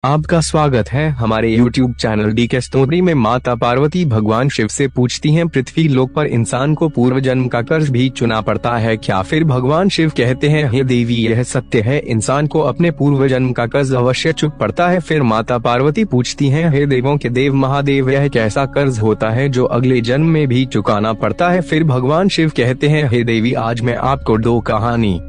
आपका स्वागत है हमारे YouTube चैनल DK स्टोरी में। माता पार्वती भगवान शिव से पूछती हैं, पृथ्वी लोक पर इंसान को पूर्व जन्म का कर्ज भी चुना पड़ता है क्या? फिर भगवान शिव कहते हैं, हे देवी, यह सत्य है, इंसान को अपने पूर्व जन्म का कर्ज अवश्य चुक पड़ता है। फिर माता पार्वती पूछती हैं, हे देवों के देव महादेव, यह कैसा कर्ज होता है जो अगले जन्म में भी चुकाना पड़ता है? फिर भगवान शिव कहते हैं, हे देवी, आज मैं आपको दो कहानी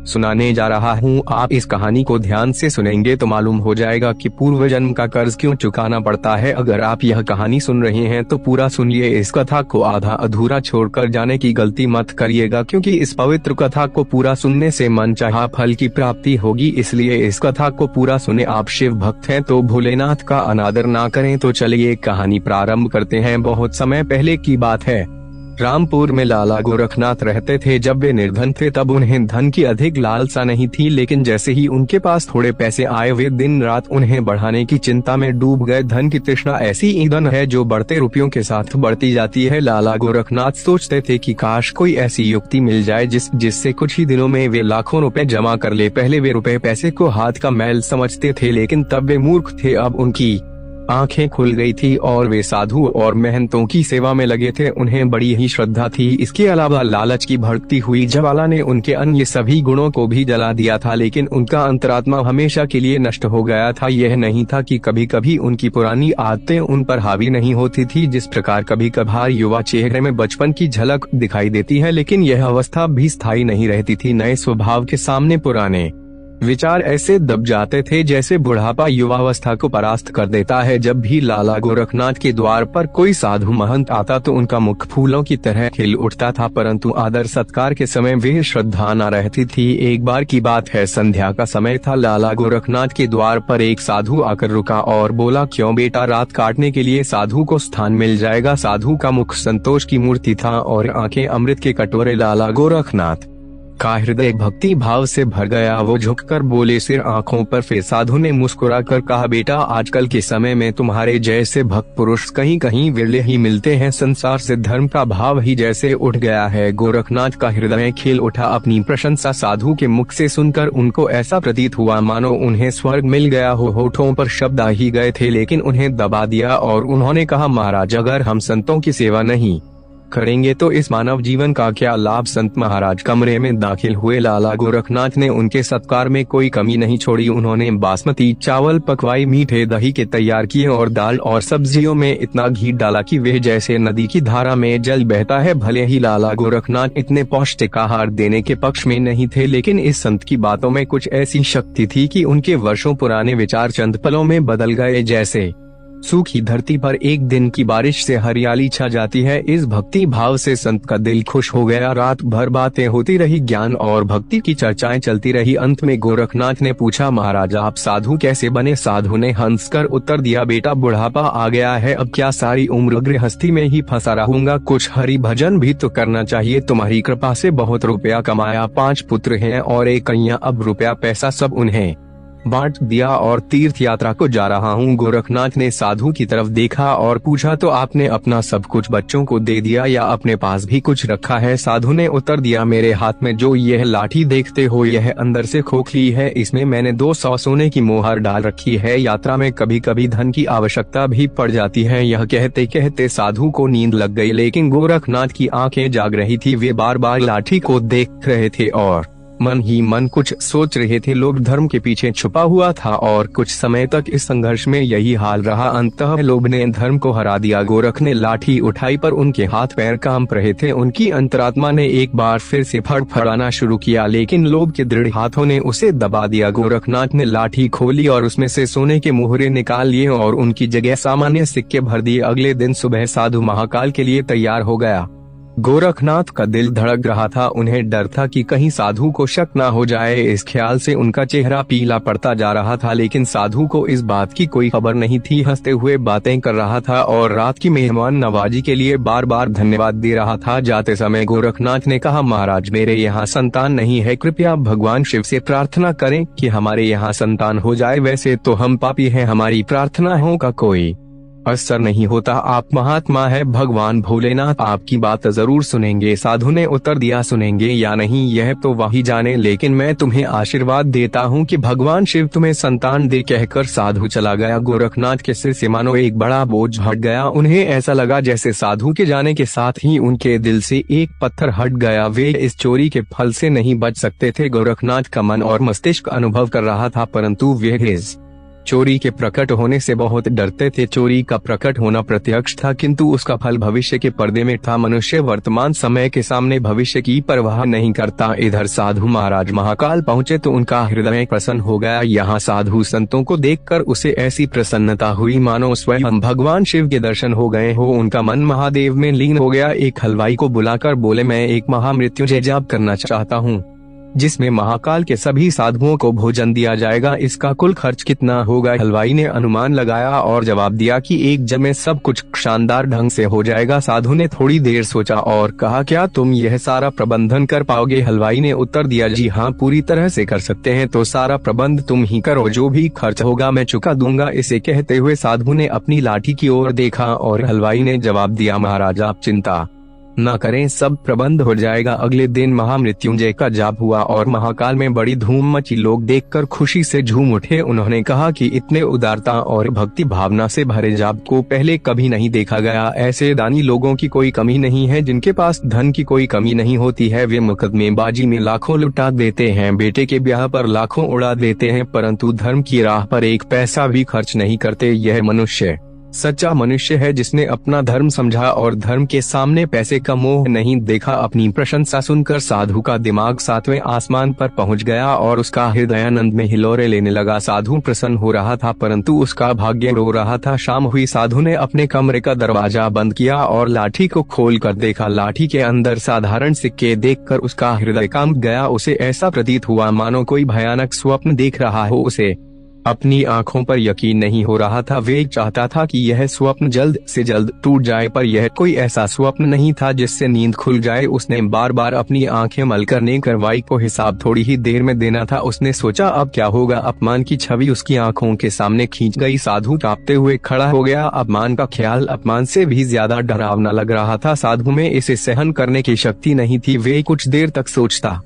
सुनाने जा रहा हूँ। आप इस कहानी को ध्यान से सुनेंगे तो मालूम हो जाएगा कि पूर्व जन्म का कर्ज क्यों चुकाना पड़ता है। अगर आप यह कहानी सुन रहे हैं तो पूरा सुनिए, इस कथा को आधा अधूरा छोड़कर जाने की गलती मत करिएगा, क्योंकि इस पवित्र कथा को पूरा सुनने से मनचाहा फल की प्राप्ति होगी। इसलिए इस कथा को पूरा सुने। आप शिव भक्त हैं तो भोलेनाथ का अनादर ना करें। तो चलिए कहानी प्रारंभ करते हैं। बहुत समय पहले की बात है। रामपुर में लाला गोरखनाथ रहते थे। जब वे निर्धन थे तब उन्हें धन की अधिक लालसा नहीं थी, लेकिन जैसे ही उनके पास थोड़े पैसे आए वे दिन रात उन्हें बढ़ाने की चिंता में डूब गए। धन की तृष्णा ऐसी ईंधन है जो बढ़ते रुपयों के साथ बढ़ती जाती है। लाला गोरखनाथ सोचते थे कि काश कोई ऐसी युक्ति मिल जाए जिससे कुछ ही दिनों में वे लाखों रुपए जमा कर ले। पहले वे रुपए पैसे को हाथ का मैल समझते थे, लेकिन तब वे मूर्ख थे। अब उनकी आंखें खुल गई थी और वे साधु और महंतों की सेवा में लगे थे। उन्हें बड़ी ही श्रद्धा थी। इसके अलावा लालच की भड़कती हुई ज्वाला ने उनके अन्य सभी गुणों को भी जला दिया था, लेकिन उनका अंतरात्मा हमेशा के लिए नष्ट हो गया था। यह नहीं था कि कभी कभी उनकी पुरानी आदतें उन पर हावी नहीं होती थी। जिस प्रकार कभी कभार युवा चेहरे में बचपन की झलक दिखाई देती है, लेकिन यह अवस्था भी स्थायी नहीं रहती थी। नए स्वभाव के सामने पुराने विचार ऐसे दब जाते थे जैसे बुढ़ापा युवावस्था को परास्त कर देता है। जब भी लाला गोरखनाथ के द्वार पर कोई साधु महंत आता तो उनका मुख फूलों की तरह खिल उठता था, परंतु आदर सत्कार के समय वे श्रद्धा न रहती थी। एक बार की बात है, संध्या का समय था। लाला गोरखनाथ के द्वार पर एक साधु आकर रुका और बोला, क्यों बेटा, रात काटने के लिए साधु को स्थान मिल जाएगा। साधु का मुख संतोष की मूर्ति था और आंखें अमृत के कटोरे। लाला गोरखनाथ का हृदय भक्ति भाव से भर गया। वो झुककर बोले, सिर आंखों पर। फिर साधु ने मुस्कुराकर कहा, बेटा, आजकल के समय में तुम्हारे जैसे भक्त पुरुष कहीं कहीं विरले ही मिलते हैं। संसार से धर्म का भाव ही जैसे उठ गया है। गोरखनाथ का हृदय खिल उठा। अपनी प्रशंसा साधु के मुख से सुनकर उनको ऐसा प्रतीत हुआ मानो उन्हें स्वर्ग मिल गया हो। होठों पर शब्द आ ही गए थे, लेकिन उन्हें दबा दिया और उन्होंने कहा, महाराज, अगर हम संतों की सेवा नहीं करेंगे तो इस मानव जीवन का क्या लाभ? संत महाराज कमरे में दाखिल हुए। लाला गोरखनाथ ने उनके सत्कार में कोई कमी नहीं छोड़ी। उन्होंने बासमती चावल पकवाई, मीठे दही के तैयार किए और दाल और सब्जियों में इतना घी डाला कि वह जैसे नदी की धारा में जल बहता है। भले ही लाला गोरखनाथ इतने पौष्टिक आहार देने के पक्ष में नहीं थे, लेकिन इस संत की बातों में कुछ ऐसी शक्ति थी कि उनके वर्षों पुराने विचार चंद पलों में बदल गए। जैसे सूखी धरती पर एक दिन की बारिश से हरियाली छा जाती है। इस भक्ति भाव से संत का दिल खुश हो गया। रात भर बातें होती रही, ज्ञान और भक्ति की चर्चाएं चलती रही। अंत में गोरखनाथ ने पूछा, महाराज, आप साधु कैसे बने? साधु ने हंसकर उत्तर दिया, बेटा, बुढ़ापा आ गया है, अब क्या सारी उम्र गृहस्थी में ही फंसा रहूंगा? कुछ हरि भजन भी तो करना चाहिए। तुम्हारी कृपा से बहुत रुपया कमाया, 5 पुत्र हैं और 1 कन्या। अब रुपया पैसा सब उन्हें बांट दिया और तीर्थ यात्रा को जा रहा हूँ। गोरखनाथ ने साधु की तरफ देखा और पूछा, तो आपने अपना सब कुछ बच्चों को दे दिया या अपने पास भी कुछ रखा है? साधु ने उत्तर दिया, मेरे हाथ में जो यह लाठी देखते हो यह अंदर से खोखली है। इसमें मैंने 200 सोने की मोहर डाल रखी है। यात्रा में कभी कभी धन की आवश्यकता भी पड़ जाती है। यह कहते कहते साधु को नींद लग गई, लेकिन गोरखनाथ की आंखें जाग रही थी। वे बार बार लाठी को देख रहे थे और मन ही मन कुछ सोच रहे थे। लोभ धर्म के पीछे छुपा हुआ था और कुछ समय तक इस संघर्ष में यही हाल रहा। अंततः लोभ ने धर्म को हरा दिया। गोरख ने लाठी उठाई पर उनके हाथ पैर कांप रहे थे। उनकी अंतरात्मा ने एक बार फिर से फड़फड़ाना शुरू किया, लेकिन लोभ के दृढ़ हाथों ने उसे दबा दिया। गोरखनाथ ने लाठी खोली और उसमें से सोने के मोहरे निकाल लिए और उनकी जगह सामान्य सिक्के भर दिए। अगले दिन सुबह साधु महाकाल के लिए तैयार हो गया। गोरखनाथ का दिल धड़क रहा था। उन्हें डर था कि कहीं साधु को शक न हो जाए। इस ख्याल से उनका चेहरा पीला पड़ता जा रहा था, लेकिन साधु को इस बात की कोई खबर नहीं थी। हंसते हुए बातें कर रहा था और रात की मेहमान नवाजी के लिए बार बार धन्यवाद दे रहा था। जाते समय गोरखनाथ ने कहा, महाराज, मेरे यहाँ संतान नहीं है, कृपया भगवान शिव से प्रार्थना करें कि हमारे यहाँ संतान हो जाए। वैसे तो हम पापी हैं, हमारी प्रार्थनाओं का कोई असर नहीं होता। आप महात्मा है, भगवान भोलेनाथ आपकी बात जरूर सुनेंगे। साधु ने उत्तर दिया, सुनेंगे या नहीं यह तो वही जाने, लेकिन मैं तुम्हें आशीर्वाद देता हूँ कि भगवान शिव तुम्हें संतान दे। कहकर साधु चला गया। गोरखनाथ के सिर से मानो एक बड़ा बोझ हट गया। उन्हें ऐसा लगा जैसे साधु के जाने के साथ ही उनके दिल से एक पत्थर हट गया। वे इस चोरी के फल से नहीं बच सकते थे। गोरखनाथ का मन और मस्तिष्क अनुभव कर रहा था, परंतु वे इस चोरी के प्रकट होने से बहुत डरते थे। चोरी का प्रकट होना प्रत्यक्ष था, किंतु उसका फल भविष्य के पर्दे में था। मनुष्य वर्तमान समय के सामने भविष्य की परवाह नहीं करता। इधर साधु महाराज महाकाल पहुँचे तो उनका हृदय प्रसन्न हो गया। यहाँ साधु संतों को देखकर उसे ऐसी प्रसन्नता हुई मानो स्वयं भगवान शिव के दर्शन हो गए हो। उनका मन महादेव में लीन हो गया। एक हलवाई को बुलाकर बोले, मैं एक महामृत्युंजय जाप करना चाहता हूँ, जिसमें महाकाल के सभी साधुओं को भोजन दिया जाएगा। इसका कुल खर्च कितना होगा? हलवाई ने अनुमान लगाया और जवाब दिया कि एक जब में सब कुछ शानदार ढंग से हो जाएगा। साधु ने थोड़ी देर सोचा और कहा, क्या तुम यह सारा प्रबंधन कर पाओगे? हलवाई ने उत्तर दिया, जी हाँ, पूरी तरह से कर सकते हैं। तो सारा प्रबंध तुम ही करो, जो भी खर्च होगा मैं चुका दूंगा। इसे कहते हुए साधु ने अपनी लाठी की ओर देखा और हलवाई ने जवाब दिया, महाराज आप चिंता न करें, सब प्रबंध हो जाएगा। अगले दिन महामृत्युंजय का जाप हुआ और महाकाल में बड़ी धूम मची। लोग देखकर खुशी से झूम उठे। उन्होंने कहा कि इतने उदारता और भक्ति भावना से भरे जाप को पहले कभी नहीं देखा गया। ऐसे दानी लोगों की कोई कमी नहीं है, जिनके पास धन की कोई कमी नहीं होती है। वे मुकदमेबाजी में लाखों लुटा देते हैं, बेटे के ब्याह पर लाखों उड़ा देते हैं, परंतु धर्म की राह पर एक पैसा भी खर्च नहीं करते। यह मनुष्य सच्चा मनुष्य है, जिसने अपना धर्म समझा और धर्म के सामने पैसे का मोह नहीं देखा। अपनी प्रशंसा सुनकर साधु का दिमाग 7वें आसमान पर पहुंच गया और उसका हृदय आनंद में हिलोरे लेने लगा। साधु प्रसन्न हो रहा था, परंतु उसका भाग्य रो रहा था। शाम हुई। साधु ने अपने कमरे का दरवाजा बंद किया और लाठी को खोल कर देखा। लाठी के अंदर साधारण सिक्के देखकर उसका हृदय कांप गया। उसे ऐसा प्रतीत हुआ मानो कोई भयानक स्वप्न देख रहा हो। उसे अपनी आंखों पर यकीन नहीं हो रहा था। वे चाहता था कि यह स्वप्न जल्द से जल्द टूट जाए, पर यह कोई ऐसा स्वप्न नहीं था जिससे नींद खुल जाए। उसने बार बार अपनी आंखें मलकर ने कार्रवाई को हिसाब थोड़ी ही देर में देना था। उसने सोचा अब क्या होगा। अपमान की छवि उसकी आंखों के सामने खींच गई। साधु कांपते हुए खड़ा हो गया। अपमान का ख्याल अपमान से भी ज्यादा डरावना लग रहा था। साधु में इसे सहन करने की शक्ति नहीं थी। वे कुछ देर तक सोचता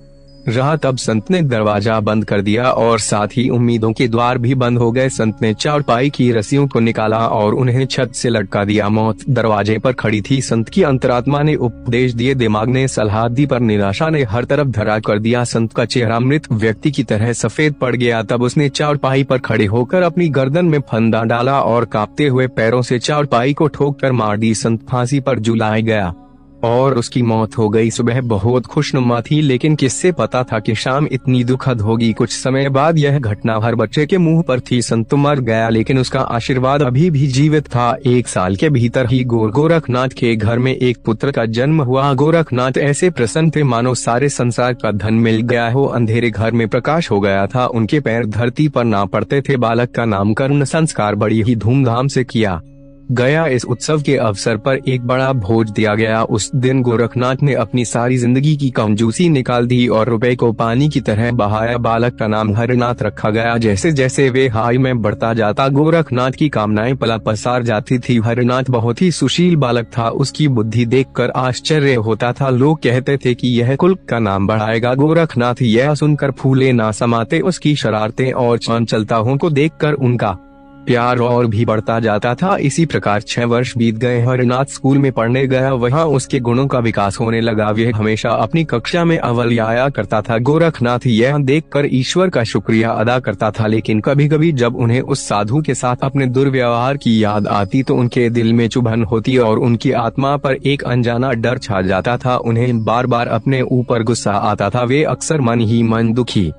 रहा, तब संत ने दरवाजा बंद कर दिया और साथ ही उम्मीदों के द्वार भी बंद हो गए। संत ने चारपाई की रस्सियों को निकाला और उन्हें छत से लटका दिया। मौत दरवाजे पर खड़ी थी। संत की अंतरात्मा ने उपदेश दिए, दिमाग ने सलाह दी, पर निराशा ने हर तरफ धरा कर दिया। संत का चेहरा मृत व्यक्ति की तरह सफेद पड़ गया। तब उसने चारपाई पर खड़े होकर अपनी गर्दन में फंदा डाला और कांपते हुए पैरों से चारपाई को ठोक कर मार दी। संत फांसी पर झुलाया गया और उसकी मौत हो गई। सुबह बहुत खुशनुमा थी, लेकिन किससे पता था कि शाम इतनी दुखद होगी। कुछ समय बाद यह घटना हर बच्चे के मुंह पर थी। संत मर गया, लेकिन उसका आशीर्वाद अभी भी जीवित था। 1 साल के भीतर ही गोरखनाथ के घर में एक पुत्र का जन्म हुआ। गोरखनाथ ऐसे प्रसन्न थे मानो सारे संसार का धन मिल गया हो। अंधेरे घर में प्रकाश हो गया था। उनके पैर धरती पर ना पड़ते थे। बालक का नामकरण संस्कार बड़ी ही धूमधाम से किया गया। इस उत्सव के अवसर पर एक बड़ा भोज दिया गया। उस दिन गोरखनाथ ने अपनी सारी जिंदगी की कंजूसी निकाल दी और रुपए को पानी की तरह बहाया। बालक का नाम हरिनाथ रखा गया। जैसे जैसे वे आयु में बढ़ता जाता, गोरखनाथ की कामनाएं पला पसार जाती थी। हरिनाथ बहुत ही सुशील बालक था। उसकी बुद्धि देखकर आश्चर्य होता था। लोग कहते थे कि यह कुल का नाम बढ़ाएगा। गोरखनाथ यह सुनकर फूले ना समाते। उसकी शरारतें और चंचलताओं को देखकर उनका प्यार और भी बढ़ता जाता था। इसी प्रकार 6 वर्ष बीत गए। हरिनाथ स्कूल में पढ़ने गया। वहाँ उसके गुणों का विकास होने लगा। वह हमेशा अपनी कक्षा में अव्वल आया करता था। गोरखनाथ यह देखकर ईश्वर का शुक्रिया अदा करता था, लेकिन कभी कभी जब उन्हें उस साधु के साथ अपने दुर्व्यवहार की याद आती तो उनके दिल में चुभन होती और उनकी आत्मा पर एक अनजाना डर छा जाता था। उन्हें बार बार अपने ऊपर गुस्सा आता था। वे अक्सर मन ही मन दुखी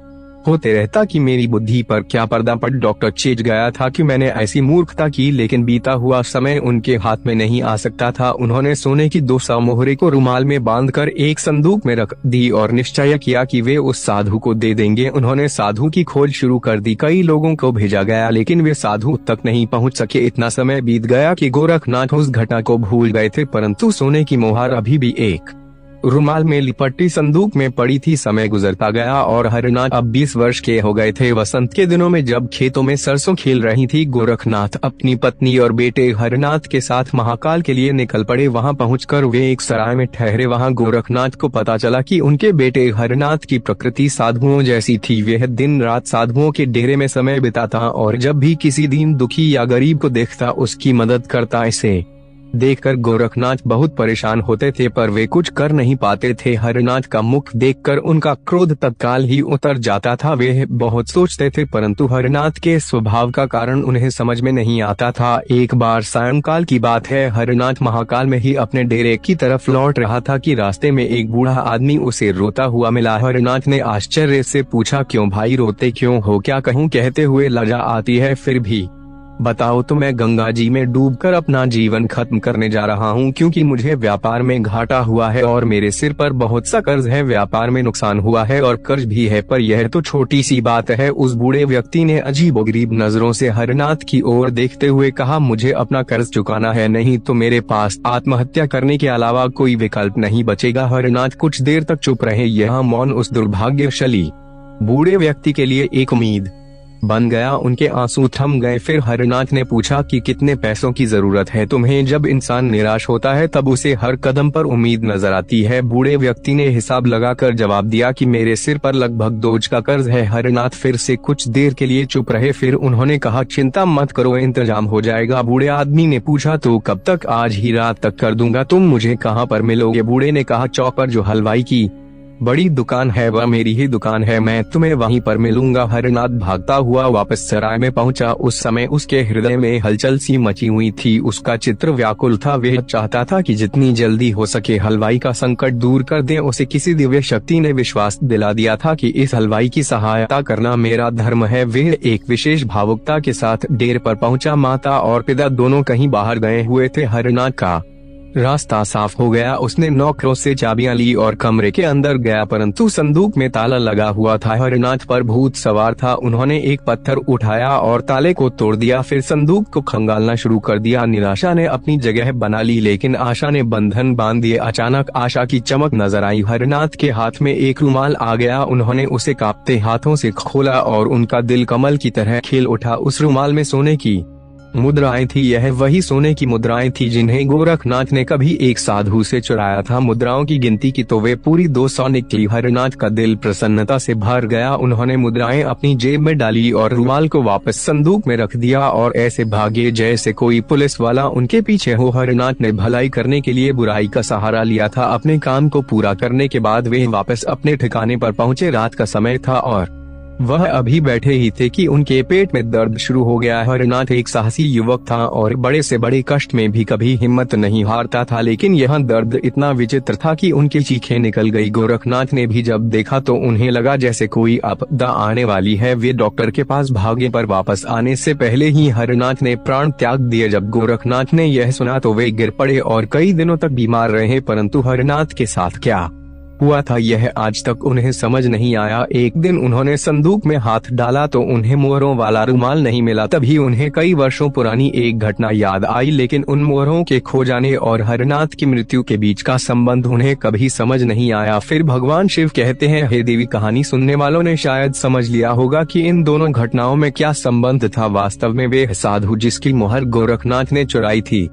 होते रहता कि मेरी बुद्धि पर क्या पर्दा पड़। डॉक्टर चेत गया था कि मैंने ऐसी मूर्खता की, लेकिन बीता हुआ समय उनके हाथ में नहीं आ सकता था। उन्होंने सोने की 200 मोहरे को रुमाल में बांधकर एक संदूक में रख दी और निश्चय किया कि वे उस साधु को दे देंगे। उन्होंने साधु की खोज शुरू कर दी। कई लोगों को भेजा गया, लेकिन वे साधु तक नहीं पहुंच सके। इतना समय बीत गया कि गोरखनाथ उस घटना को भूल गए थे, परंतु सोने की मोहर अभी भी एक रुमाल में लिपटी संदूक में पड़ी थी। समय गुजरता गया और हरनाथ अब 20 वर्ष के हो गए थे। वसंत के दिनों में जब खेतों में सरसों खिल रही थी, गोरखनाथ अपनी पत्नी और बेटे हरनाथ के साथ महाकाल के लिए निकल पड़े। वहां पहुंचकर वे एक सराय में ठहरे। वहां गोरखनाथ को पता चला कि उनके बेटे हरनाथ की प्रकृति साधुओं जैसी थी। वह दिन रात साधुओं के डेरे में समय बिताता और जब भी किसी दीन दुखी या गरीब को देखता उसकी मदद करता। इसे देखकर गोरखनाथ बहुत परेशान होते थे, पर वे कुछ कर नहीं पाते थे। हरनाथ का मुख देखकर उनका क्रोध तत्काल ही उतर जाता था। वे बहुत सोचते थे, परंतु हरनाथ के स्वभाव का कारण उन्हें समझ में नहीं आता था। एक बार सायंकाल की बात है, हरनाथ महाकाल में ही अपने डेरे की तरफ लौट रहा था कि रास्ते में एक बूढ़ा आदमी उसे रोता हुआ मिला। हरनाथ ने आश्चर्य से पूछा, क्यों भाई, रोते क्यों हो? क्या कहूँ कहते हुए लजा आती है, फिर भी बताओ। तो मैं गंगा जी में डूबकर अपना जीवन खत्म करने जा रहा हूँ, क्योंकि मुझे व्यापार में घाटा हुआ है और मेरे सिर पर बहुत सा कर्ज है। व्यापार में नुकसान हुआ है और कर्ज भी है, पर यह तो छोटी सी बात है। उस बूढ़े व्यक्ति ने अजीबोगरीब नजरों से हरनाथ की ओर देखते हुए कहा, मुझे अपना कर्ज चुकाना है, नहीं तो मेरे पास आत्महत्या करने के अलावा कोई विकल्प नहीं बचेगा। हरनाथ कुछ देर तक चुप रहे। यह मौन उस दुर्भाग्यशाली बूढ़े व्यक्ति के लिए एक उम्मीद बन गया। उनके आंसू थम गए। फिर हरनाथ ने पूछा कि कितने पैसों की जरूरत है तुम्हें? जब इंसान निराश होता है तब उसे हर कदम पर उम्मीद नजर आती है। बूढ़े व्यक्ति ने हिसाब लगाकर जवाब दिया कि मेरे सिर पर लगभग 2 का कर्ज है। हरनाथ फिर से कुछ देर के लिए चुप रहे। फिर उन्होंने कहा, चिंता मत करो, इंतजाम हो जाएगा। बूढ़े आदमी ने पूछा, तो कब तक? आज ही रात तक कर दूंगा। तुम मुझे कहाँ पर मिलोगे? बूढ़े ने कहा, चौक पर जो हलवाई की बड़ी दुकान है वह मेरी ही दुकान है, मैं तुम्हें वहीं पर मिलूंगा। हरनाथ भागता हुआ वापस सराय में पहुंचा। उस समय उसके हृदय में हलचल सी मची हुई थी। उसका चित्र व्याकुल था। वह चाहता था कि जितनी जल्दी हो सके हलवाई का संकट दूर कर दे। उसे किसी दिव्य शक्ति ने विश्वास दिला दिया था कि इस हलवाई की सहायता करना मेरा धर्म है। वह एक विशेष भावुकता के साथ डेरे पर पहुंचा। माता और पिता दोनों कहीं बाहर गए हुए थे। हरनाथ का रास्ता साफ हो गया। उसने नौकरों से चाबियां ली और कमरे के अंदर गया, परंतु संदूक में ताला लगा हुआ था। हरनाथ पर भूत सवार था। उन्होंने एक पत्थर उठाया और ताले को तोड़ दिया, फिर संदूक को खंगालना शुरू कर दिया। निराशा ने अपनी जगह बना ली, लेकिन आशा ने बंधन बांध दिए। अचानक आशा की चमक नजर आई। हरनाथ के हाथ में एक रुमाल आ गया। उन्होंने उसे कांपते हाथों से खोला और उनका दिल कमल की तरह खिल उठा। उस रुमाल में सोने की मुद्राएं थी। यह वही सोने की मुद्राएं थी जिन्हें गोरखनाथ ने कभी एक साधु से चुराया था। मुद्राओं की गिनती की तो वे पूरी 200 निकली। हरनाथ का दिल प्रसन्नता से भर गया। उन्होंने मुद्राएं अपनी जेब में डाली और रुमाल को वापस संदूक में रख दिया और ऐसे भागे जैसे कोई पुलिस वाला उनके पीछे हो। हरनाथ ने भलाई करने के लिए बुराई का सहारा लिया था। अपने काम को पूरा करने के बाद वे वापस अपने ठिकाने पर पहुँचे। रात का समय था और वह अभी बैठे ही थे कि उनके पेट में दर्द शुरू हो गया। हरनाथ एक साहसी युवक था और बड़े से बड़े कष्ट में भी कभी हिम्मत नहीं हारता था, लेकिन यह दर्द इतना विचित्र था कि उनकी चीखें निकल गई। गोरखनाथ ने भी जब देखा तो उन्हें लगा जैसे कोई आपदा आने वाली है। वे डॉक्टर के पास भागे, पर वापस आने से पहले ही हरनाथ ने प्राण त्याग दिए। जब गोरखनाथ ने यह सुना तो वे गिर पड़े और कई दिनों तक बीमार रहे, परंतु हरनाथ के साथ क्या हुआ था यह आज तक उन्हें समझ नहीं आया। एक दिन उन्होंने संदूक में हाथ डाला तो उन्हें मोहरों वाला रुमाल नहीं मिला। तभी उन्हें कई वर्षों पुरानी एक घटना याद आई, लेकिन उन मोहरों के खो जाने और हरनाथ की मृत्यु के बीच का संबंध उन्हें कभी समझ नहीं आया। फिर भगवान शिव कहते हैं, हे देवी, कहानी सुनने वालों ने शायद समझ लिया होगा कि इन दोनों घटनाओं में क्या संबंध था। वास्तव में वे साधु जिसकी मोहर गोरखनाथ ने चुराई थी,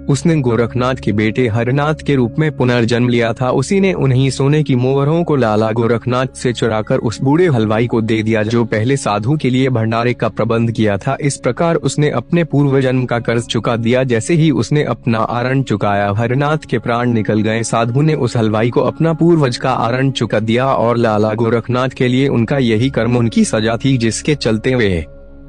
उसने गोरखनाथ के बेटे हरनाथ के रूप में पुनर्जन्म लिया था। उसी ने उन्हीं सोने की मोहरों को लाला गोरखनाथ से चुराकर उस बूढ़े हलवाई को दे दिया जो पहले साधु के लिए भंडारे का प्रबंध किया था। इस प्रकार उसने अपने पूर्व जन्म का कर्ज चुका दिया। जैसे ही उसने अपना आरण चुकाया, हरनाथ के प्राण निकल गए। साधु ने उस हलवाई को अपना पूर्वज का आरण चुका दिया और लाला गोरखनाथ के लिए उनका यही कर्म उनकी सजा थी, जिसके चलते वे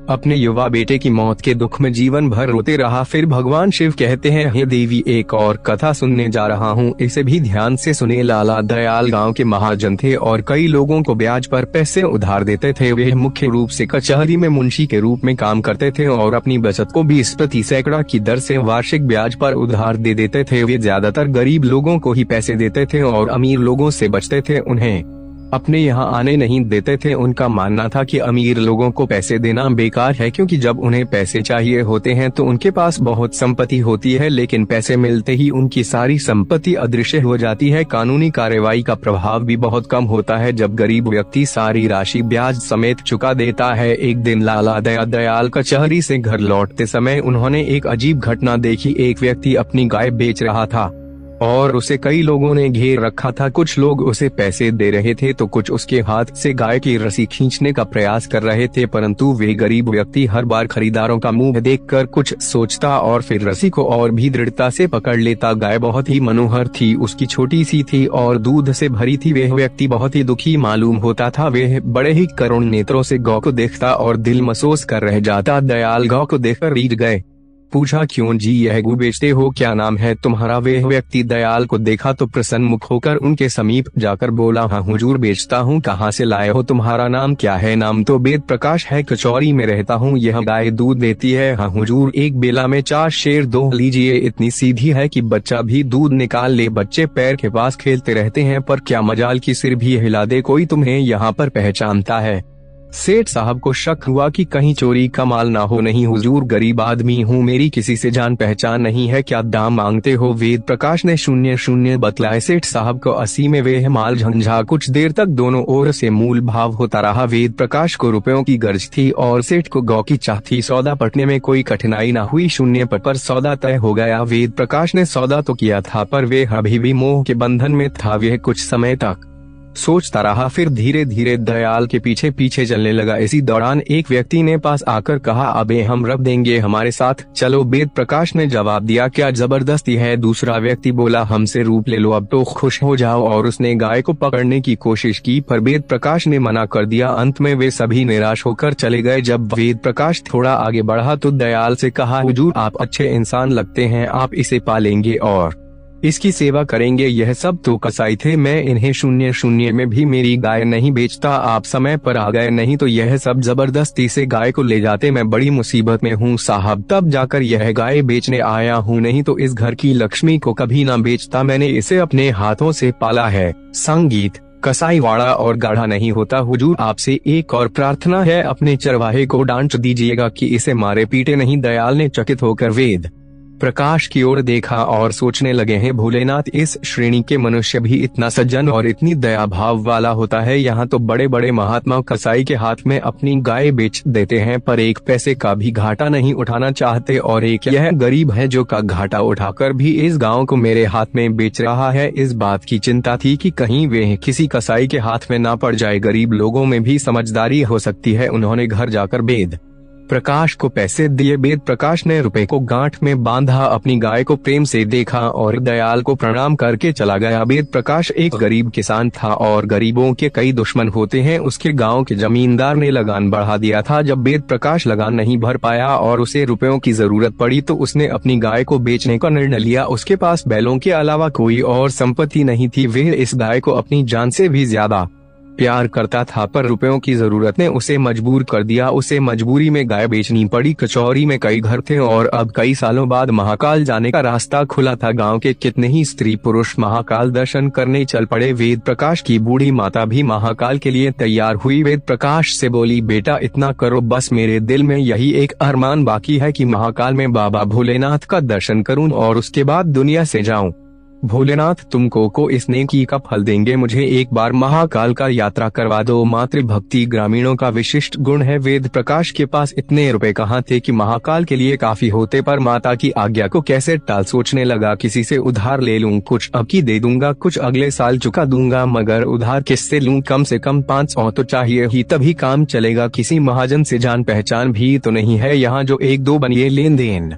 अपने युवा बेटे की मौत के दुख में जीवन भर रोते रहा। फिर भगवान शिव कहते हैं, हे देवी, एक और कथा सुनने जा रहा हूँ, इसे भी ध्यान से सुने। लाला दयाल गांव के महाजन थे और कई लोगों को ब्याज पर पैसे उधार देते थे। वे मुख्य रूप से कचहरी में मुंशी के रूप में काम करते थे और अपनी बचत को 20% की दर से वार्षिक ब्याज पर उधार दे देते थे। वे ज्यादातर गरीब लोगों को ही पैसे देते थे और अमीर लोगों से बचते थे। उन्हें अपने यहाँ आने नहीं देते थे। उनका मानना था कि अमीर लोगों को पैसे देना बेकार है, क्योंकि जब उन्हें पैसे चाहिए होते हैं तो उनके पास बहुत संपत्ति होती है, लेकिन पैसे मिलते ही उनकी सारी संपत्ति अदृश्य हो जाती है। कानूनी कार्रवाई का प्रभाव भी बहुत कम होता है जब गरीब व्यक्ति सारी राशि ब्याज समेत चुका देता है। एक दिन लाला दयाल कचहरी से घर लौटते समय उन्होंने एक अजीब घटना देखी। एक व्यक्ति अपनी गाय बेच रहा था और उसे कई लोगों ने घेर रखा था। कुछ लोग उसे पैसे दे रहे थे तो कुछ उसके हाथ से गाय की रस्सी खींचने का प्रयास कर रहे थे, परंतु वे गरीब व्यक्ति हर बार खरीदारों का मुंह देखकर कुछ सोचता और फिर रस्सी को और भी दृढ़ता से पकड़ लेता। गाय बहुत ही मनोहर थी, उसकी छोटी सी थी और दूध से भरी थी। वह व्यक्ति बहुत ही दुखी मालूम होता था। वह बड़े ही करुण नेत्रों से गौ को देखता और दिल महसूस कर रह जाता। दयाल गौ को देखकर रीझ गए। पूछा, क्यों जी, यह गौ बेचते हो, क्या नाम है तुम्हारा? वह व्यक्ति दयाल को देखा तो प्रसन्न मुख होकर उनके समीप जाकर बोला, हाँ हुजूर बेचता हूँ। कहाँ से लाए हो? तुम्हारा नाम क्या है? नाम तो वेद प्रकाश है, कचौरी में रहता हूँ। यह गाय दूध देती है? हाँ हुजूर, एक बेला में 4 शेर दो लीजिए। इतनी सीधी है कि बच्चा भी दूध निकाल ले। बच्चे पैर के पास खेलते रहते हैं, पर क्या मजाल की सिर भी हिला दे। कोई तुम्हें यहाँ पर पहचानता है? सेठ साहब को शक हुआ कि कहीं चोरी का माल ना हो। नहीं हुजूर, गरीब आदमी हूँ, मेरी किसी से जान पहचान नहीं है। क्या दाम मांगते हो? वेद प्रकाश ने 0 बतलाए। सेठ साहब को 80 में वह माल झंझा। कुछ देर तक दोनों ओर से मूल भाव होता रहा। वेद प्रकाश को रुपयों की गर्ज थी और सेठ को गौ की चाह थी। सौदा पटने में कोई कठिनाई न हुई। 0 पर सौदा तय हो गया। वेद प्रकाश ने सौदा तो किया था, पर वे अभी भी मोह के बंधन में था। वह कुछ समय तक सोचता रहा, फिर धीरे धीरे दयाल के पीछे पीछे चलने लगा। इसी दौरान एक व्यक्ति ने पास आकर कहा, अबे हम रख देंगे, हमारे साथ चलो। वेद प्रकाश ने जवाब दिया, क्या जबरदस्ती है? दूसरा व्यक्ति बोला, हमसे रूप ले लो, अब तो खुश हो जाओ। और उसने गाय को पकड़ने की कोशिश की, पर वेद प्रकाश ने मना कर दिया। अंत में वे सभी निराश होकर चले गए। जब वेद प्रकाश थोड़ा आगे बढ़ा तो दयाल से कहा, हुजूर आप अच्छे इंसान लगते हैं, आप इसे पालेंगे और इसकी सेवा करेंगे। यह सब तो कसाई थे, मैं इन्हें 0 में भी मेरी गाय नहीं बेचता। आप समय पर आ गए, नहीं तो यह सब जबरदस्ती से गाय को ले जाते। मैं बड़ी मुसीबत में हूँ साहब, तब जाकर यह गाय बेचने आया हूँ, नहीं तो इस घर की लक्ष्मी को कभी ना बेचता। मैंने इसे अपने हाथों से पाला है। संगीत कसाईवाड़ा और गाढ़ा नहीं होता। हुजूर आपसे एक और प्रार्थना है, अपने चरवाहे को डांट दीजिएगा कि इसे मारे पीटे नहीं। दयाल ने चकित होकर वेद प्रकाश की ओर देखा और सोचने लगे हैं, भोलेनाथ, इस श्रेणी के मनुष्य भी इतना सज्जन और इतनी दया भाव वाला होता है? यहाँ तो बड़े बड़े महात्मा कसाई के हाथ में अपनी गाय बेच देते हैं, पर एक पैसे का भी घाटा नहीं उठाना चाहते। और एक यह गरीब है जो का घाटा उठाकर भी इस गांव को मेरे हाथ में बेच रहा है। इस बात की चिंता थी कि कहीं वे किसी कसाई के हाथ में ना पड़ जाए। गरीब लोगों में भी समझदारी हो सकती है। उन्होंने घर जाकर वेद प्रकाश को पैसे दिए। वेद प्रकाश ने रुपए को गांठ में बांधा, अपनी गाय को प्रेम से देखा और दयाल को प्रणाम करके चला गया। वेद प्रकाश एक गरीब किसान था और गरीबों के कई दुश्मन होते हैं। उसके गांव के जमींदार ने लगान बढ़ा दिया था। जब वेद प्रकाश लगान नहीं भर पाया और उसे रुपयों की जरूरत पड़ी तो उसने अपनी गाय को बेचने का निर्णय लिया। उसके पास बैलों के अलावा कोई और संपत्ति नहीं थी। वह इस गाय को अपनी जान से भी ज्यादा प्यार करता था, पर रुपयों की जरूरत ने उसे मजबूर कर दिया। उसे मजबूरी में गाय बेचनी पड़ी। कचौरी में कई घर थे और अब कई सालों बाद महाकाल जाने का रास्ता खुला था। गांव के कितने ही स्त्री पुरुष महाकाल दर्शन करने चल पड़े। वेद प्रकाश की बूढ़ी माता भी महाकाल के लिए तैयार हुई। वेद प्रकाश से बोली, बेटा इतना करो, बस मेरे दिल में यही एक अरमान बाकी है कि महाकाल में बाबा भोलेनाथ का दर्शन करूं और उसके बाद दुनिया से जाऊं। भोलेनाथ तुमको इस नेकी का फल देंगे। मुझे एक बार महाकाल का यात्रा करवा दो। मातृभक्ति ग्रामीणों का विशिष्ट गुण है। वेद प्रकाश के पास इतने रुपए कहाँ थे कि महाकाल के लिए काफी होते, पर माता की आज्ञा को कैसे टाल सोचने लगा। किसी से उधार ले लूं, कुछ अब की दे दूंगा, कुछ अगले साल चुका दूंगा, मगर उधार किससे लूं? कम से कम 500 तो चाहिए ही, तभी काम चलेगा। किसी महाजन से जान पहचान भी तो नहीं है यहाँ जो 1-2 बनिए लेन देन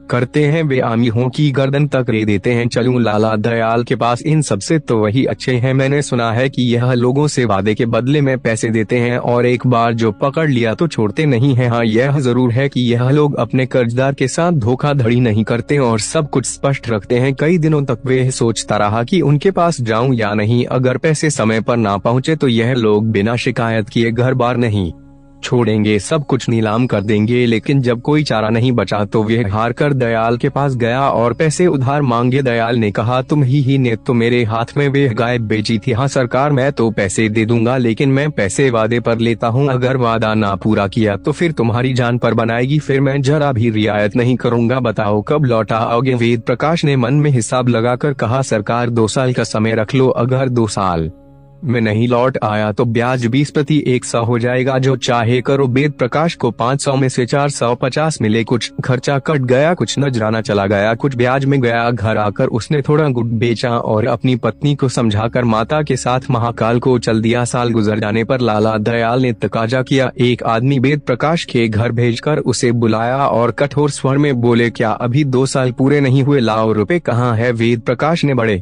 करते हैं। वे आमिरों की गर्दन तक ले देते हैं। चलूं लाला दयाल के पास? इन सबसे तो वही अच्छे हैं। मैंने सुना है कि यह लोगों से वादे के बदले में पैसे देते हैं और एक बार जो पकड़ लिया तो छोड़ते नहीं हैं। हाँ यह जरूर है कि यह लोग अपने कर्जदार के साथ धोखाधड़ी नहीं करते और सब कुछ स्पष्ट रखते हैं। कई दिनों तक वे सोचता रहा कि उनके पास जाऊं या नहीं। अगर पैसे समय पर ना पहुँचे तो यह लोग बिना शिकायत किए घर बार नहीं छोड़ेंगे, सब कुछ नीलाम कर देंगे। लेकिन जब कोई चारा नहीं बचा तो वे हार कर दयाल के पास गया और पैसे उधार मांगे। दयाल ने कहा, तुम ही ने तो मेरे हाथ में वे गाय बेची थी। हाँ सरकार, मैं तो पैसे दे दूंगा, लेकिन मैं पैसे वादे पर लेता हूँ। अगर वादा ना पूरा किया तो फिर तुम्हारी जान पर बनाएगी, फिर मैं जरा भी रियायत नहीं करूँगा। बताओ कब लौटा आओगे? वेद प्रकाश ने मन में हिसाब लगाकर कहा, सरकार 2 साल का समय रख लो। अगर 2 साल में नहीं लौट आया तो ब्याज 20/100 हो जाएगा, जो चाहे करो। वेद प्रकाश को 500 में से 450 मिले। कुछ खर्चा कट गया, कुछ नजराना चला गया, कुछ ब्याज में गया। घर आकर उसने थोड़ा गुड़ बेचा और अपनी पत्नी को समझाकर माता के साथ महाकाल को चल दिया। साल गुजर जाने पर लाला दयाल ने तकाजा किया। एक आदमी वेद प्रकाश के घर भेजकर उसे बुलाया और कठोर स्वर में बोले, क्या अभी 2 साल पूरे नहीं हुए? लाओ, रुपए कहाँ है? वेद प्रकाश ने बड़े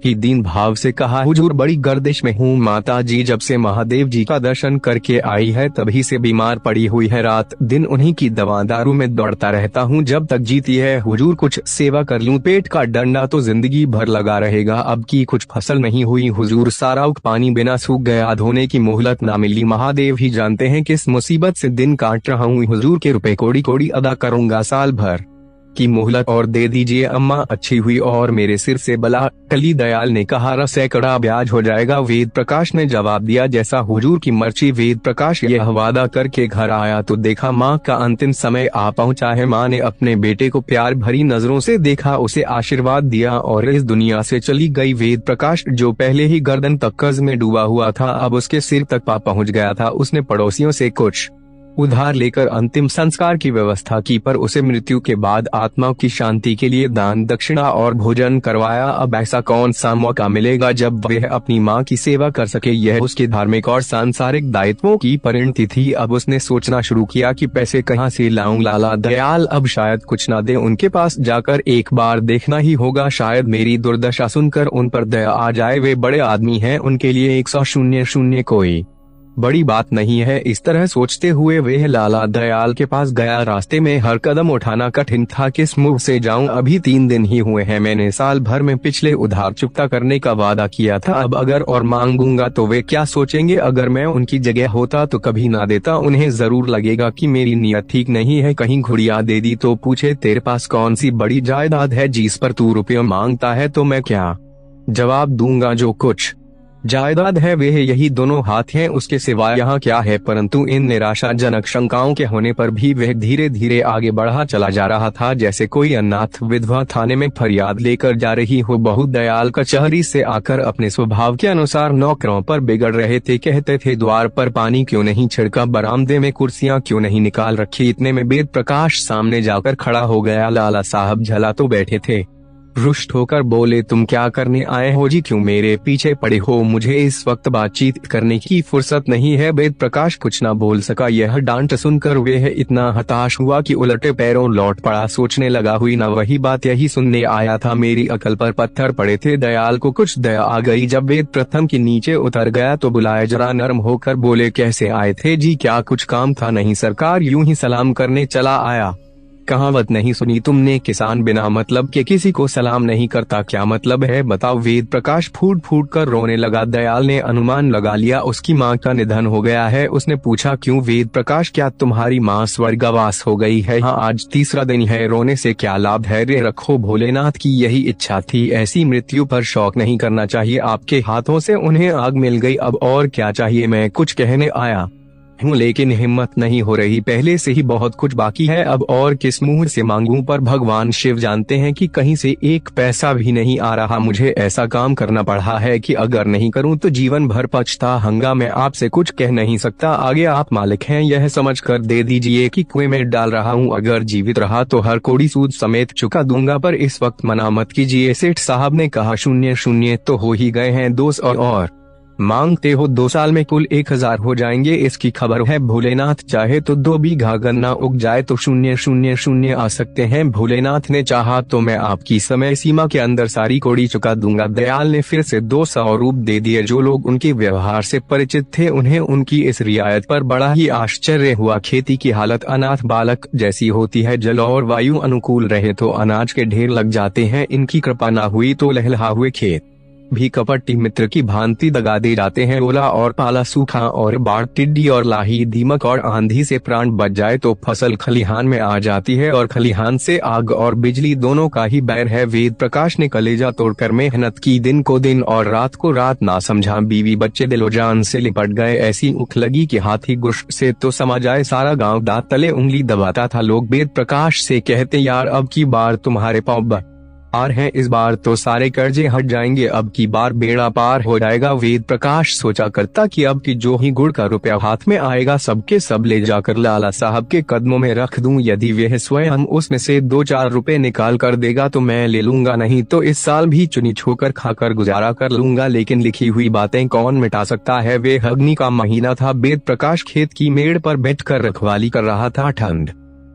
ही दीन भाव से कहा, हुजूर बड़ी गर्दिश में हूँ। माता जी जब से महादेव जी का दर्शन करके आई है तभी से बीमार पड़ी हुई है। रात दिन उन्हीं की दवा दारू में दौड़ता रहता हूँ जब तक जीती है। हुजूर कुछ सेवा कर लूँ? पेट का डंडा तो जिंदगी भर लगा रहेगा। अब की कुछ फसल नहीं हुई हुजूर, सारा पानी बिना सूख गया, धोने की मोहलत ना मिली। महादेव ही जानते हैं किस मुसीबत से दिन काट रहा हूँ। हुजूर के रुपए कोड़ी कोड़ी अदा करूँगा, साल भर की मोहलत और दे दीजिए। अम्मा अच्छी हुई और मेरे सिर से बला टली। दयाल ने कहा, सैकड़ा ब्याज हो जाएगा। वेद प्रकाश ने जवाब दिया, जैसा हुजूर की मर्जी। वेद प्रकाश यह वादा करके घर आया तो देखा माँ का अंतिम समय आ पहुँचा है। माँ ने अपने बेटे को प्यार भरी नजरों से देखा, उसे आशीर्वाद दिया और इस दुनिया से चली गई। वेद प्रकाश जो पहले ही गर्दन तक कर्ज में डूबा हुआ था, अब उसके सिर तक पहुँच गया था। उसने पड़ोसियों से कुछ उधार लेकर अंतिम संस्कार की व्यवस्था की, पर उसे मृत्यु के बाद आत्मा की शांति के लिए दान दक्षिणा और भोजन करवाया। अब ऐसा कौन सा मौका मिलेगा जब वह अपनी माँ की सेवा कर सके? यह उसके धार्मिक और सांसारिक दायित्वों की परिणति थी। अब उसने सोचना शुरू किया कि पैसे कहाँ से लाऊं। लाला दयाल अब शायद कुछ न दे, उनके पास जाकर एक बार देखना ही होगा। शायद मेरी दुर्दशा सुनकर उन पर दया आ जाए। वे बड़े आदमी हैं, उनके लिए 100 कोई बड़ी बात नहीं है। इस तरह सोचते हुए वह लाला दयाल के पास गया। रास्ते में हर कदम उठाना कठिन था, किस मुंह से जाऊं? अभी 3 दिन ही हुए हैं, मैंने साल भर में पिछले उधार चुकता करने का वादा किया था। अब अगर और मांगूंगा तो वे क्या सोचेंगे? अगर मैं उनकी जगह होता तो कभी ना देता। उन्हें जरूर लगेगा कि मेरी नीयत ठीक नहीं है। कहीं घुड़िया दे दी तो पूछे, तेरे पास कौन सी बड़ी जायदाद है जिस पर तू रुपये मांगता है? तो मैं क्या जवाब दूंगा? जो कुछ जायदाद है वह यही 2 हाथ हैं, उसके सिवाय यहाँ क्या है? परंतु इन निराशाजनक शंकाओं के होने पर भी वह धीरे धीरे आगे बढ़ा चला जा रहा था, जैसे कोई अनाथ विधवा थाने में फरियाद लेकर जा रही हो। बहुत दयाल कचहरी से आकर अपने स्वभाव के अनुसार नौकरों पर बिगड़ रहे थे। कहते थे, द्वार पर पानी क्यों नहीं छिड़का? बरामदे में कुर्सियां क्यों नहीं निकाल रखी? इतने में वेद प्रकाश सामने जाकर खड़ा हो गया। लाला साहब झला तो बैठे थे, रुष्ट होकर बोले, तुम क्या करने आए हो जी? क्यों मेरे पीछे पड़े हो? मुझे इस वक्त बातचीत करने की फुर्सत नहीं है। वेद प्रकाश कुछ न बोल सका। यह डांट सुनकर वह इतना हताश हुआ कि उलटे पैरों लौट पड़ा। सोचने लगा, हुई ना वही बात, यही सुनने आया था। मेरी अकल पर पत्थर पड़े थे। दयाल को कुछ दया आ गई। जब वेद प्रथम के नीचे उतर गया तो बुलाए, जरा नरम होकर बोले, कैसे आए थे जी? क्या कुछ काम था? नहीं सरकार, यूं ही सलाम करने चला आया। कहावत नहीं सुनी तुमने, किसान बिना मतलब के किसी को सलाम नहीं करता? क्या मतलब है बताओ? वेद प्रकाश फूट फूट कर रोने लगा। दयाल ने अनुमान लगा लिया उसकी माँ का निधन हो गया है। उसने पूछा, क्यों? वेद प्रकाश, क्या तुम्हारी माँ स्वर्गवास हो गई है? हाँ, आज 3रा दिन है। रोने से क्या लाभ है? रे रखो, भोलेनाथ की यही इच्छा थी। ऐसी मृत्यु पर शौक नहीं करना चाहिए। आपके हाथों से उन्हें आग मिल गई, अब और क्या चाहिए? मैं कुछ कहने आया हूँ लेकिन हिम्मत नहीं हो रही। पहले से ही बहुत कुछ बाकी है, अब और किस मुंह से मांगूं? पर भगवान शिव जानते हैं कि कहीं से एक पैसा भी नहीं आ रहा। मुझे ऐसा काम करना पड़ा है कि अगर नहीं करूं तो जीवन भर पछताऊंगा। मैं आपसे कुछ कह नहीं सकता, आगे आप मालिक हैं, यह समझकर दे दीजिए कि कुएं में डाल रहा हूं। अगर जीवित रहा तो हर कौड़ी सूद समेत चुका दूंगा, पर इस वक्त मना मत कीजिए। सेठ साहब ने कहा, 0 तो हो ही गए हैं, 2 और मांगते हो? 2 साल में कुल 1000 हो जाएंगे, इसकी खबर है? भोलेनाथ चाहे तो 2 बीघा गन्ना उग जाए तो 0 आ सकते हैं। भोलेनाथ ने चाहा तो मैं आपकी समय सीमा के अंदर सारी कौड़ी चुका दूंगा। दयाल ने फिर से 200 रूप दे दिए। जो लोग उनके व्यवहार से परिचित थे उन्हें उनकी इस रियायत पर बड़ा ही आश्चर्य हुआ। खेती की हालत अनाथ बालक जैसी होती है। जल और वायु अनुकूल रहे तो अनाज के ढेर लग जाते हैं, इनकी कृपा न हुई तो लहलहा हुए खेत भी कपटी मित्र की भांति दगा दे जाते हैं। ओला और पाला, सूखा और बाढ़, टिड्डी और लाही, दीमक और आंधी से प्राण बच जाए तो फसल खलिहान में आ जाती है और खलिहान से आग और बिजली दोनों का ही बैर है। वेद प्रकाश ने कलेजा तोड़कर मेहनत की, दिन को दिन और रात को रात ना समझा। बीवी बच्चे दिलो जान से लिपट गए, ऐसी उख लगी कि हाथी गुश से तो समा जाए सारा गाँव। दांत तले उंगली दबाता था। लोग वेद प्रकाश से कहते, यार अब की बार तुम्हारे पाँव आर हैं, इस बार तो सारे कर्जे हट जाएंगे, अब की बार बेड़ा पार हो जाएगा। वेद प्रकाश सोचा करता कि अब की जो ही गुड़ का रुपया हाथ में आएगा सबके सब ले जाकर लाला साहब के कदमों में रख दूं। यदि वह स्वयं उसमें से 2-4 रुपए निकाल कर देगा तो मैं ले लूंगा, नहीं तो इस साल भी चुनी छोकर खाकर गुजारा कर लूंगा। लेकिन लिखी हुई बातें कौन मिटा सकता है। वे अग्नि का महीना था। वेद प्रकाश खेत की मेड़ पर बैठकर रखवाली कर रहा था। ठंड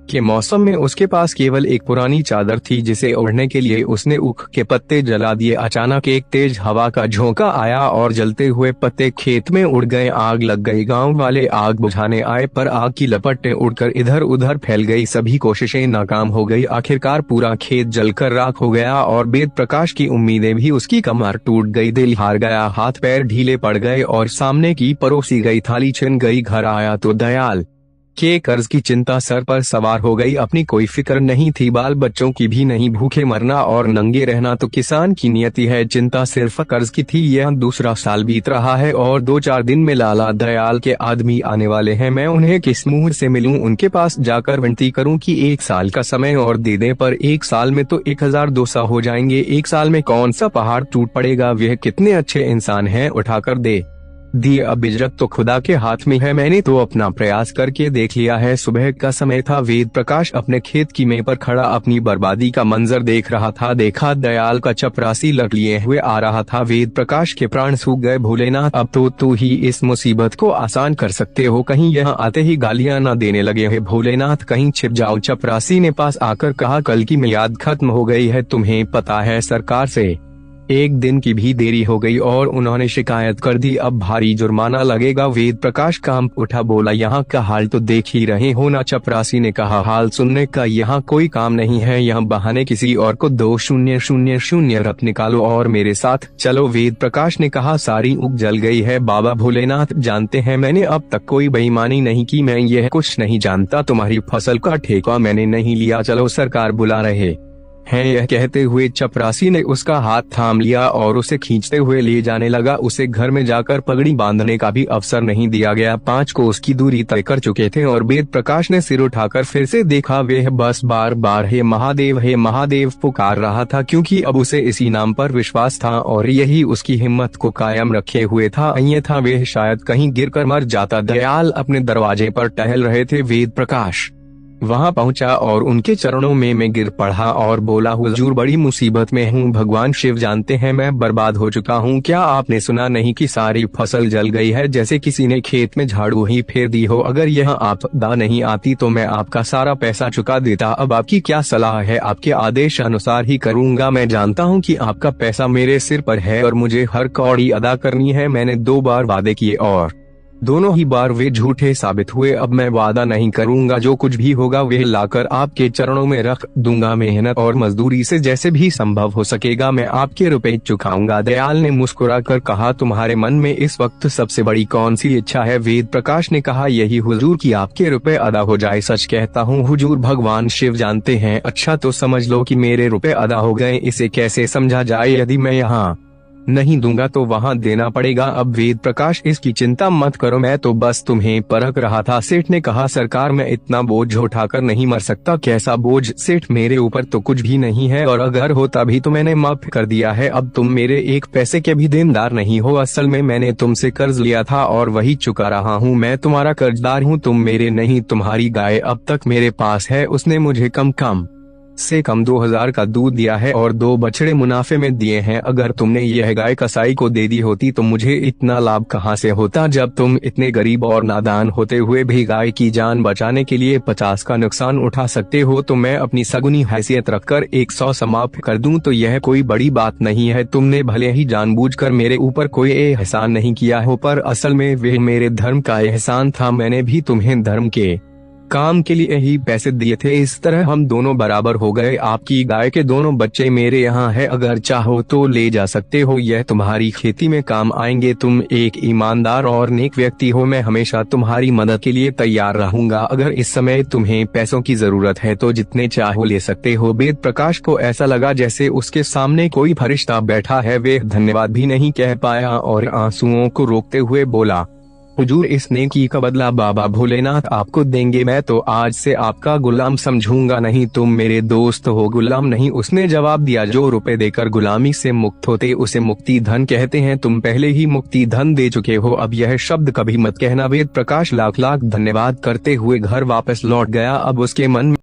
के मौसम में उसके पास केवल एक पुरानी चादर थी जिसे ओढ़ने के लिए उसने ऊख के पत्ते जला दिए। अचानक एक तेज हवा का झोंका आया और जलते हुए पत्ते खेत में उड़ गए। आग लग गई। गांव वाले आग बुझाने आए पर आग की लपटें उड़कर इधर उधर फैल गई। सभी कोशिशें नाकाम हो गई। आखिरकार पूरा खेत जलकर राख हो गया और वेद प्रकाश की उम्मीदें भी उसकी कमर टूट गई। दिल हार गया, हाथ पैर ढीले पड़ गए और सामने की परोसी गई थाली छिन गई। घर आया तो दयाल के कर्ज की चिंता सर पर सवार हो गई। अपनी कोई फिक्र नहीं थी, बाल बच्चों की भी नहीं। भूखे मरना और नंगे रहना तो किसान की नियति है, चिंता सिर्फ कर्ज की थी। यह दूसरा साल बीत रहा है और 2-4 दिन में लाला दयाल के आदमी आने वाले हैं। मैं उन्हें किस मुंह से मिलूं, उनके पास जाकर विनती करूं कि 1 साल का समय और दे दें। पर 1 साल में तो 1200 हो जाएंगे। 1 साल में कौन सा पहाड़ टूट पड़ेगा। वह कितने अच्छे इंसान हैं, उठाकर दे दिए। अब इजरत तो खुदा के हाथ में है। मैंने तो अपना प्रयास करके देख लिया है। सुबह का समय था। वेद प्रकाश अपने खेत की मेड़ पर खड़ा अपनी बर्बादी का मंजर देख रहा था। देखा दयाल का चपरासी लट लिए हुए आ रहा था। वेद प्रकाश के प्राण सूख गए। भोलेनाथ, अब तो तू ही इस मुसीबत को आसान कर सकते हो, कहीं यहाँ आते ही गालियाँ न देने लगे हैं। भोलेनाथ, कहीं छिप जाओ। चपरासी ने पास आकर कहा, कल की मियाद खत्म हो गई है, तुम्हें पता है सरकार से 1 दिन की भी देरी हो गई और उन्होंने शिकायत कर दी, अब भारी जुर्माना लगेगा। वेद प्रकाश कांप उठा, बोला, यहाँ का हाल तो देख ही रहे हो ना। चपरासी ने कहा, हाल सुनने का यहाँ कोई काम नहीं है, यहाँ बहाने किसी और को 20000 रत निकालो और मेरे साथ चलो। वेद प्रकाश ने कहा, सारी उग जल गई है। बाबा भोलेनाथ जानते हैं मैंने अब तक कोई बेईमानी नहीं की, मैं यह कुछ नहीं जानता। तुम्हारी फसल का ठेका मैंने नहीं लिया, चलो सरकार बुला रहे हैं। यह कहते हुए चपरासी ने उसका हाथ थाम लिया और उसे खींचते हुए ले जाने लगा। उसे घर में जाकर पगड़ी बांधने का भी अवसर नहीं दिया गया। 5 कोस की दूरी तय कर चुके थे और वेद प्रकाश ने सिर उठाकर फिर से देखा। वह बस बार बार हे महादेव पुकार रहा था, क्योंकि अब उसे इसी नाम पर विश्वास था और यही उसकी हिम्मत को कायम रखे हुए था। अन्यथा वह शायद कहीं गिरकर मर जाता। दयाल अपने दरवाजे पर टहल रहे थे। वेद प्रकाश वहां पहुंचा और उनके चरणों में मैं गिर पड़ा और बोला, हुजूर बड़ी मुसीबत में हूँ, भगवान शिव जानते हैं मैं बर्बाद हो चुका हूँ। क्या आपने सुना नहीं कि सारी फसल जल गई है, जैसे किसी ने खेत में झाड़ू ही फेर दी हो। अगर यह आपदा नहीं आती तो मैं आपका सारा पैसा चुका देता। अब आपकी क्या सलाह है, आपके आदेश अनुसार ही करूँगा। मैं जानता हूँ कि आपका पैसा मेरे सिर पर है और मुझे हर कौड़ी अदा करनी है। मैंने 2 बार वादे किए और दोनों ही बार वे झूठे साबित हुए। अब मैं वादा नहीं करूंगा, जो कुछ भी होगा वह लाकर आपके चरणों में रख दूंगा। मेहनत और मजदूरी से जैसे भी संभव हो सकेगा मैं आपके रुपए चुकाऊंगा। दयाल ने मुस्कुराकर कहा, तुम्हारे मन में इस वक्त सबसे बड़ी कौन सी इच्छा है। वेद प्रकाश ने कहा, यही हुजूर कि आपके रुपए अदा हो जाए। सच कहता हूँ हुजूर, भगवान शिव जानते हैं। अच्छा तो समझ लो कि मेरे रुपए अदा हो गए। इसे कैसे समझा जाए, यदि मैं यहाँ नहीं दूंगा तो वहाँ देना पड़ेगा। अब वेद प्रकाश, इसकी चिंता मत करो, मैं तो बस तुम्हें परख रहा था। सेठ ने कहा, सरकार मैं इतना बोझ उठाकर नहीं मर सकता। कैसा बोझ सेठ, मेरे ऊपर तो कुछ भी नहीं है और अगर होता भी तो मैंने माफ कर दिया है। अब तुम मेरे 1 पैसे के भी देनदार नहीं हो। असल में मैंने तुमसे कर्ज लिया था और वही चुका रहा हूँ। मैं तुम्हारा कर्जदार हूँ, तुम मेरे नहीं। तुम्हारी गाय अब तक मेरे पास है, उसने मुझे कम से कम 2000 का दूध दिया है और 2 बछड़े मुनाफे में दिए हैं। अगर तुमने यह गाय कसाई को दे दी होती तो मुझे इतना लाभ कहाँ से होता। जब तुम इतने गरीब और नादान होते हुए भी गाय की जान बचाने के लिए 50 का नुकसान उठा सकते हो तो मैं अपनी सगुनी हैसियत रखकर 100 समाप्त कर दूं तो यह कोई बड़ी बात नहीं है। तुमने भले ही जानबूझकर मेरे ऊपर कोई एहसान नहीं किया हो, पर असल में वह मेरे धर्म का एहसान था। मैंने भी तुम्हें धर्म के काम के लिए ही पैसे दिए थे, इस तरह हम दोनों बराबर हो गए। आपकी गाय के दोनों बच्चे मेरे यहाँ है, अगर चाहो तो ले जा सकते हो, यह तुम्हारी खेती में काम आएंगे। तुम एक ईमानदार और नेक व्यक्ति हो, मैं हमेशा तुम्हारी मदद के लिए तैयार रहूंगा। अगर इस समय तुम्हें पैसों की जरूरत है तो जितने चाहो ले सकते हो। वेद प्रकाश को ऐसा लगा जैसे उसके सामने कोई फरिश्ता बैठा है। वे धन्यवाद भी नहीं कह पाया और आंसुओं को रोकते हुए बोला, हुजूर, इस नेकी का बदला बाबा भोलेनाथ आपको देंगे। मैं तो आज से आपका गुलाम समझूंगा नहीं, तुम मेरे दोस्त हो, गुलाम नहीं। उसने जवाब दिया, जो रुपए देकर गुलामी से मुक्त होते उसे मुक्ति धन कहते हैं। तुम पहले ही मुक्ति धन दे चुके हो, अब यह शब्द कभी मत कहना। वेद प्रकाश लाख लाख धन्यवाद करते हुए घर वापस लौट गया। अब उसके मन